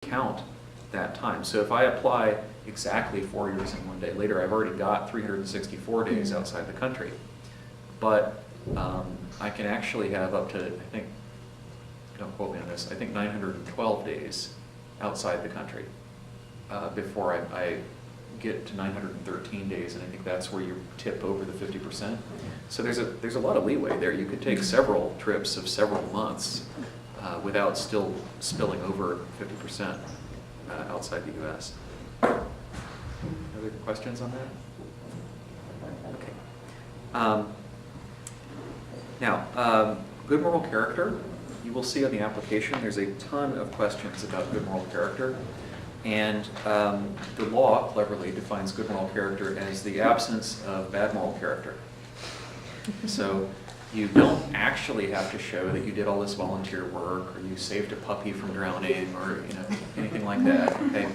count that time. So if I apply exactly 4 years and 1 day later, I've already got 364 days outside the country. But I can actually have up to, I think, don't quote me on this, I think 912 days outside the country before I get to 913 days, and I think that's where you tip over the 50%. So there's a lot of leeway there. You could take several trips of several months without still spilling over 50% outside the U.S. Other questions on that? Okay. Now, good moral character, you will see on the application there's a ton of questions about good moral character. And the law cleverly defines good moral character as the absence of bad moral character. So you don't actually have to show that you did all this volunteer work, or you saved a puppy from drowning, or anything like that. Okay?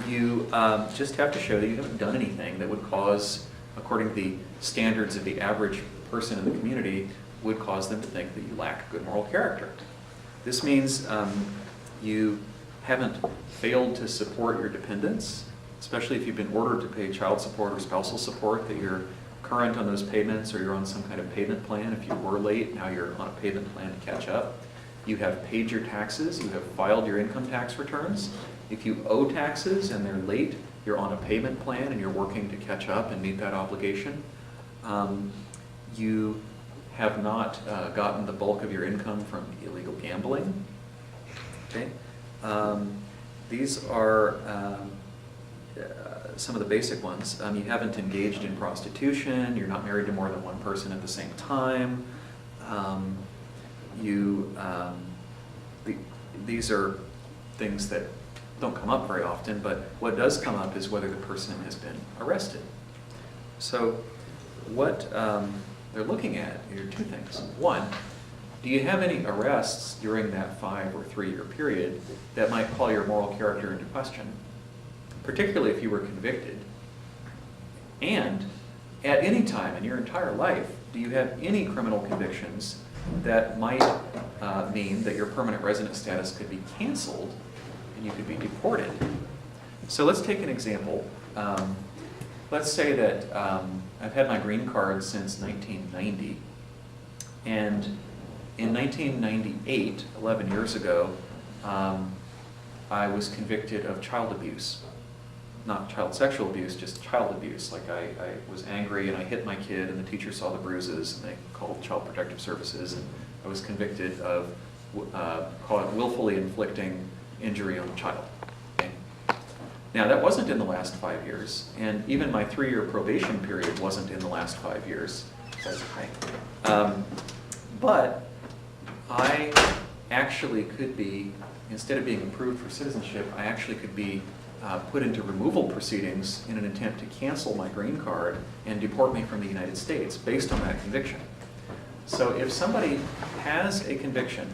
You just have to show that you haven't done anything that would cause, according to the standards of the average person in the community, would cause them to think that you lack good moral character. This means you haven't failed to support your dependents, especially if you've been ordered to pay child support or spousal support, that you're current on those payments, or you're on some kind of payment plan. If you were late, now you're on a payment plan to catch up. You have paid your taxes, you have filed your income tax returns. If you owe taxes and they're late, you're on a payment plan and you're working to catch up and meet that obligation. You have not gotten the bulk of your income from illegal gambling. Okay? These are some of the basic ones. You haven't engaged in prostitution. You're not married to more than one person at the same time. These are things that don't come up very often, but what does come up is whether the person has been arrested. So what they're looking at are two things. One, do you have any arrests during that 5 or 3 year period that might call your moral character into question, particularly if you were convicted? And at any time in your entire life, do you have any criminal convictions that might mean that your permanent resident status could be canceled and you could be deported? So let's take an example. Let's say that I've had my green card since 1990, and in 1998, 11 years ago, I was convicted of child abuse. Not child sexual abuse, just child abuse. Like I was angry and I hit my kid, and the teacher saw the bruises and they called Child Protective Services, and I was convicted of willfully inflicting injury on a child. Okay? Now that wasn't in the last 5 years, and even my 3-year probation period wasn't in the last 5 years. But I actually could be, instead of being approved for citizenship, I actually could be put into removal proceedings in an attempt to cancel my green card and deport me from the United States based on that conviction. So if somebody has a conviction,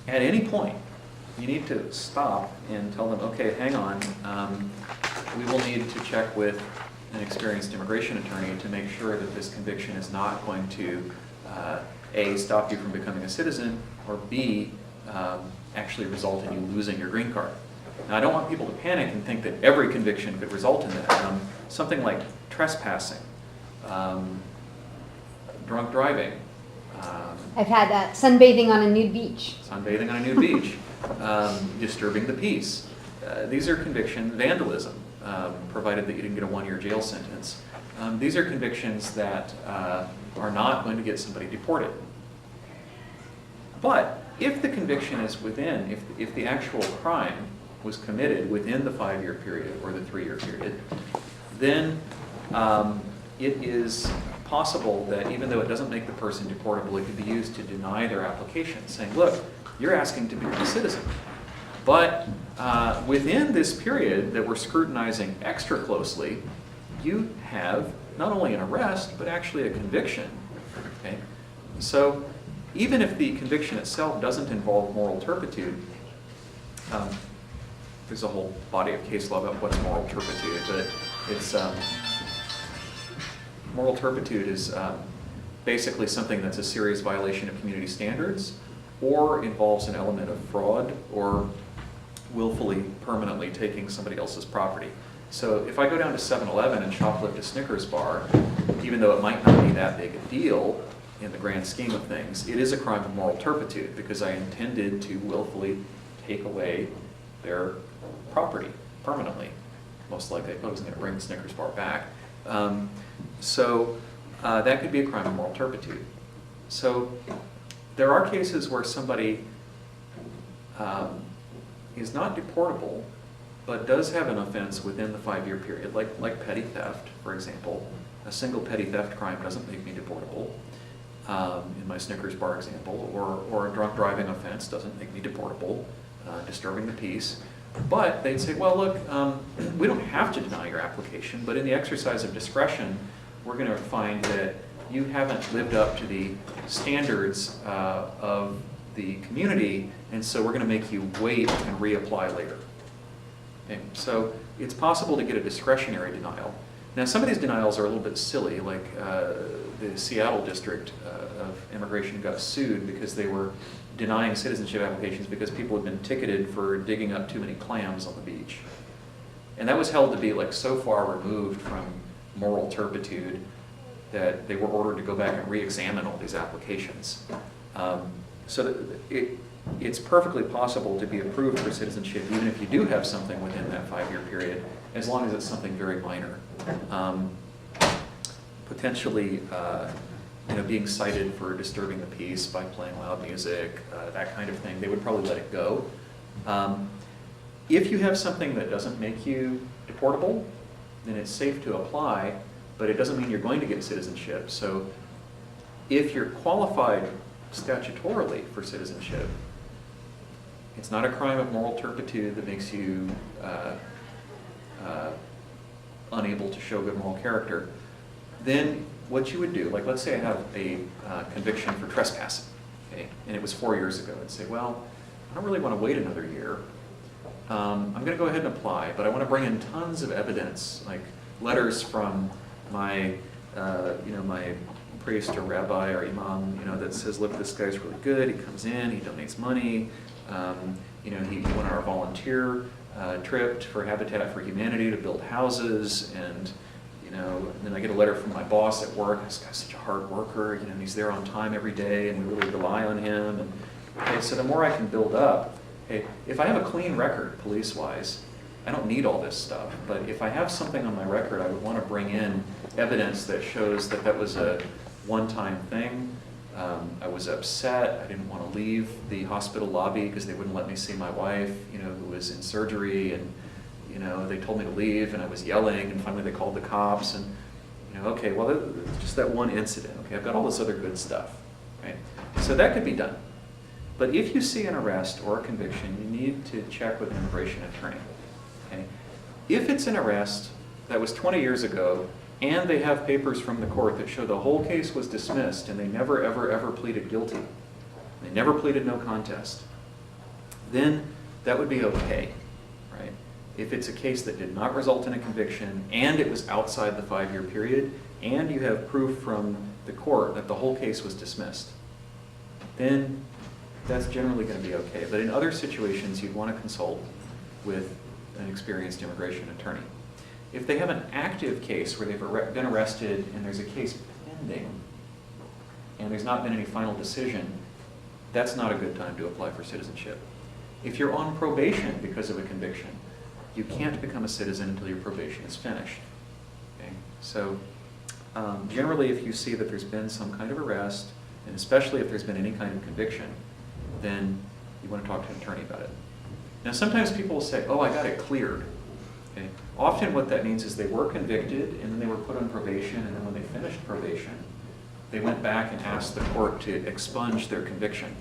at any point, you need to stop and tell them, okay, hang on, we will need to check with an experienced immigration attorney to make sure that this conviction is not going to A, stop you from becoming a citizen, or B, actually result in you losing your green card. Now, I don't want people to panic and think that every conviction could result in that. Something like trespassing, drunk driving. I've had sunbathing on a nude beach. Sunbathing on a nude beach. Disturbing the peace. These are convictions. Vandalism, provided that you didn't get a 1-year jail sentence. These are convictions that are not going to get somebody deported. But if the conviction is within, if the actual crime was committed within the 5-year period or the 3-year period, then it is possible that even though it doesn't make the person deportable, it could be used to deny their application, saying, look, you're asking to become a citizen. But within this period that we're scrutinizing extra closely, you have not only an arrest, but actually a conviction. Okay? So even if the conviction itself doesn't involve moral turpitude, there's a whole body of case law about what's moral turpitude, but it's moral turpitude is basically something that's a serious violation of community standards, or involves an element of fraud or willfully, permanently taking somebody else's property. So if I go down to 7-Eleven and shoplift a Snickers bar, even though it might not be that big a deal in the grand scheme of things, it is a crime of moral turpitude because I intended to willfully take away their property permanently. Most likely, I was going to bring the Snickers bar back. That could be a crime of moral turpitude. So there are cases where somebody is not deportable, but does have an offense within the 5-year period, like petty theft, for example. A single petty theft crime doesn't make me deportable, in my Snickers bar example, or a drunk driving offense doesn't make me deportable, disturbing the peace. But they'd say, well, look, we don't have to deny your application, but in the exercise of discretion, we're going to find that you haven't lived up to the standards of the community, and so we're going to make you wait and reapply later. Okay, so it's possible to get a discretionary denial. Now, some of these denials are a little bit silly, like the Seattle district of immigration got sued because they were denying citizenship applications because people had been ticketed for digging up too many clams on the beach. And that was held to be like so far removed from moral turpitude that they were ordered to go back and re-examine all these applications. It's perfectly possible to be approved for citizenship even if you do have something within that 5-year period, as long as it's something very minor. Potentially, being cited for disturbing the peace by playing loud music, that kind of thing, they would probably let it go. If you have something that doesn't make you deportable, then it's safe to apply, but it doesn't mean you're going to get citizenship. So if you're qualified statutorily for citizenship, it's not a crime of moral turpitude that makes you unable to show good moral character, then what you would do, like let's say I have a conviction for trespassing, okay, and it was 4 years ago, I'd say, well, I don't really want to wait another year. I'm going to go ahead and apply, but I want to bring in tons of evidence, like letters from my, my priest or rabbi or imam, that says, look, this guy's really good. He comes in, he donates money. He went on our volunteer trip for Habitat for Humanity to build houses, and then I get a letter from my boss at work. This guy's such a hard worker. He's there on time every day, and we really rely on him. And okay, so the more I can build up, okay, if I have a clean record police-wise, I don't need all this stuff. But if I have something on my record, I would want to bring in evidence that shows that that was a one-time thing. I was upset. I didn't want to leave the hospital lobby because they wouldn't let me see my wife, who was in surgery, and they told me to leave, and I was yelling, and finally they called the cops, and okay, well, just that one incident. Okay, I've got all this other good stuff, right? So that could be done. But if you see an arrest or a conviction, you need to check with an immigration attorney. Okay? If it's an arrest that was 20 years ago, and they have papers from the court that show the whole case was dismissed and they never, ever, ever pleaded guilty, they never pleaded no contest, then that would be okay, right? If it's a case that did not result in a conviction and it was outside the 5-year period and you have proof from the court that the whole case was dismissed, then that's generally going to be okay. But in other situations, you'd want to consult with an experienced immigration attorney. If they have an active case where they've been arrested and there's a case pending and there's not been any final decision, that's not a good time to apply for citizenship. If you're on probation because of a conviction, you can't become a citizen until your probation is finished. Okay? So generally, if you see that there's been some kind of arrest, and especially if there's been any kind of conviction, then you want to talk to an attorney about it. Now, sometimes people will say, oh, I got it cleared. Okay? Often what that means is they were convicted, and then they were put on probation, and then when they finished probation, they went back and asked the court to expunge their conviction.